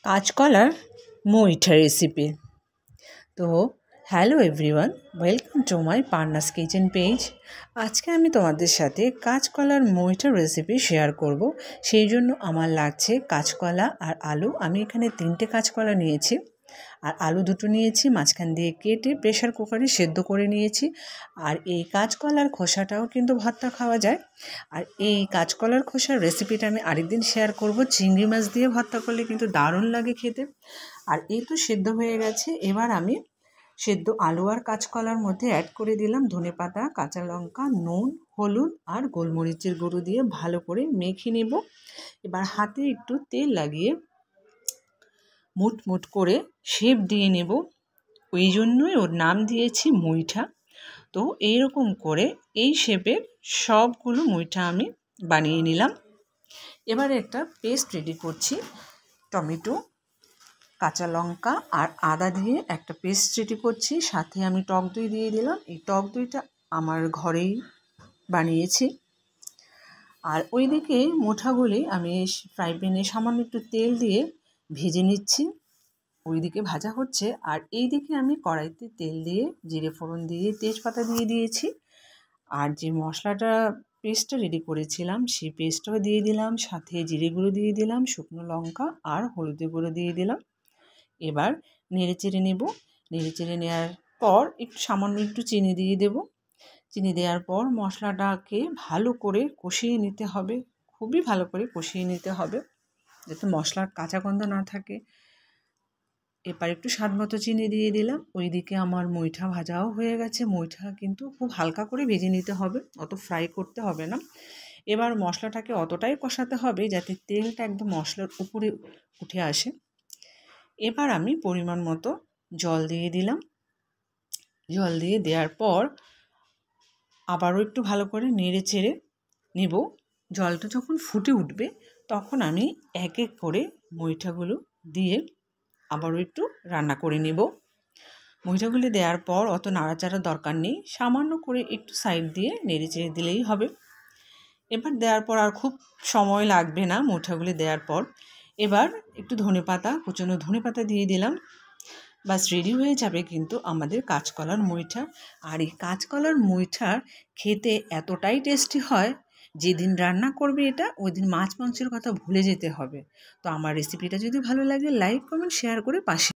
কাঁচকলার মুইঠা রেসিপি। তো hello everyone, welcome to my পার্নাস kitchen page. আজকে আমি তোমাদের সাথে কাঁচকলার মুইঠা রেসিপি শেয়ার করব। সেই জন্য আমার লাগছে কাঁচকলা আর আলু। আমি এখানে 3টে কাঁচকলা নিয়েছি আর আলু 2টো নিয়েছি, মাঝখান দিয়ে কেটে প্রেশার কুকারে সেদ্ধ করে নিয়েছি। আর এই কাঁচকলার খোসাটাও কিন্তু ভর্তা খাওয়া যায়। আর এই কাঁচকলার খোসার রেসিপিটা আমি আরেকদিন শেয়ার করব। চিংড়ি মাছ দিয়ে ভর্তা করলে কিন্তু দারুণ লাগে খেতে। আর এই তো সেদ্ধ হয়ে গেছে। এবার আমি সেদ্ধ আলু আর কাঁচকলার মধ্যে অ্যাড করে দিলাম ধনেপাতা, কাঁচা লঙ্কা, নুন, হলুদ আর গোলমরিচের গুঁড়ো দিয়ে ভালো করে মেখে নেব। এবার হাতে একটু তেল লাগিয়ে মুট মুট করে শেপ দিয়ে নেব। ওই জন্যই ওর নাম দিয়েছি মুইঠা। তো এইরকম করে এই শেপের সবগুলো মুইঠা আমি বানিয়ে নিলাম। এবারে একটা পেস্ট রেডি করছি। টমেটো, কাঁচা লঙ্কা আর আদা দিয়ে একটা পেস্ট রেডি করছি। সাথে আমি টক দই দিয়ে দিলাম। এই টক দইটা আমার ঘরেই বানিয়েছি। আর ওইদিকে মুঠাগুলি আমি ফ্রাই প্যানে সামান্য একটু তেল দিয়ে ভেজে নিচ্ছি। ওইদিকে ভাজা হচ্ছে আর এইদিকে আমি কড়াইতে তেল দিয়ে জিরে ফোড়ন দিয়ে তেজপাতা দিয়ে দিয়েছি। আর যে মশলাটা পেস্টটা রেডি করেছিলাম সেই পেস্টটাও দিয়ে দিলাম, সাথে জিরে গুঁড়ো দিয়ে দিলাম, শুকনো লঙ্কা আর হলুদের গুঁড়ো দিয়ে দিলাম। এবার নেড়ে চেড়ে নেব। নেড়ে চেড়ে নেওয়ার পর সামান্য একটু চিনি দিয়ে দেব। চিনি দেওয়ার পর মশলাটাকে ভালো করে কষিয়ে নিতে হবে, খুবই ভালো করে কষিয়ে নিতে হবে যাতে মশলার কাঁচা গন্ধ না থাকে। এবার একটু স্বাদ মতো চিনি দিয়ে দিলাম। ওইদিকে আমার মুইঠা ভাজাও হয়ে গেছে। মুইঠা কিন্তু খুব হালকা করে ভেজে নিতে হবে, অত ফ্রাই করতে হবে না। এবার মশলাটাকে অতটাই কষাতে হবে যাতে তেলটা একদম মশলার উপরে উঠে আসে। এবার আমি পরিমাণ মতো জল দিয়ে দিলাম। জল দিয়ে দেওয়ার পর আবারও একটু ভালো করে নেড়ে চেড়ে নেব। জলটা যখন ফুটে উঠবে তখন আমি এক এক করে মুইঠাগুলো দিয়ে আবারও একটু রান্না করে নেব। মুইঠাগুলি দেওয়ার পর অত নাড়াচাড়ার দরকার নেই, সামান্য করে একটু সাইড দিয়ে নেড়ে চেড়ে দিলেই হবে। এবার দেওয়ার পর আর খুব সময় লাগবে না মুইঠাগুলি দেওয়ার পর। এবার একটু ধনেপাতা, কুচনো ধনেপাতা দিয়ে দিলাম। বাস রেডি হয়ে যাবে কিন্তু আমাদের কাঁচকলার মুইঠা। আর এই কাঁচকলার মুইঠা খেতে এতটাই টেস্টি হয়, যেদিন রান্না করবে এটা ওই দিন মাছ মাংসের কথা ভুলে যেতে হবে। তো আমার রেসিপিটা যদি ভালো লাগে লাইক কমেন্ট শেয়ার করে পাশে